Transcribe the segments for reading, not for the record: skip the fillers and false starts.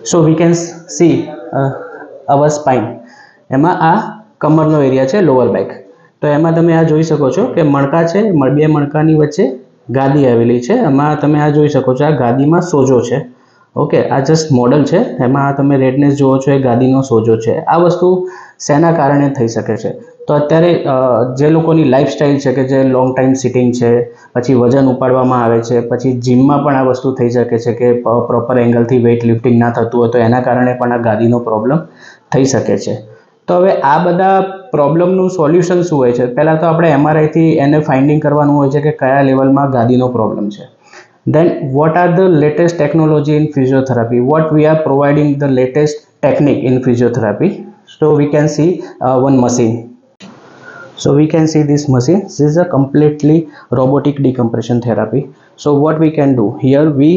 So we can see our spine. એમાં આ કમરનો area છે, લોઅર બેક. તો એમાં તમે આ જોઈ શકો છો કે મણકા છે, બે મણકાની વચ્ચે ગાદી આવેલી છે. એમાં તમે આ જોઈ શકો છો, આ ગાદીમાં સોજો છે. ઓકે, આ જસ્ટ મોડલ છે. એમાં તમે રેડનેસ જુઓ છો, એ ગાદીનો સોજો છે. આ વસ્તુ શેના કારણે થઈ શકે છે? તો અત્યારે જે લોકોની લાઈફસ્ટાઈલ છે કે જે લોંગ ટાઈમ સિટિંગ છે, પછી વજન ઉપાડવામાં આવે છે, પછી જીમમાં પણ આ વસ્તુ થઈ શકે છે કે પ્રોપર એંગલથી વેઇટ લિફ્ટિંગ ના થતું હોય, તો એના કારણે પણ આ ગાદીનો પ્રોબ્લેમ થઈ શકે છે. તો હવે આ બધા પ્રોબ્લેમનું સોલ્યુશન શું હોય છે? પહેલાં તો આપણે MRIથી એને ફાઇન્ડિંગ કરવાનું હોય છે કે કયા લેવલમાં ગાદીનો પ્રોબ્લેમ છે. Then what are the latest technology in physiotherapy? What we are providing the latest technique in physiotherapy? So we can see one machine. So we can see this machine. This is a completely robotic decompression therapy. So what we can do here, we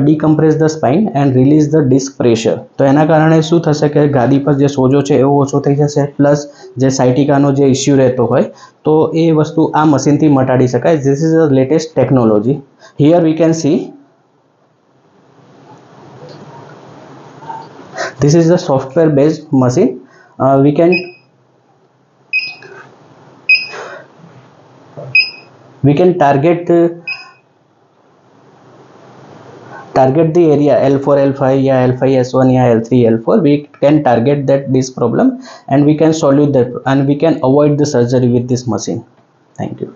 decompress the spine and release the disc pressure. તો એના કારણે શું થશે કે ગાદી પર જે સોજો છે એવો ઓછો થઈ જશે, પ્લસ જે સાયટિકાનો જે ઇસ્યુ રહેતો હોય તો એ વસ્તુ આ મશીનથી મટાડી શકાય. This is the latest technology. Here we can see this is a software based machine. We can target the area L4 L5 या L5 S1 या L3 L4. We can target this problem and we can solve that, and we can avoid the surgery with this machine. Thank you.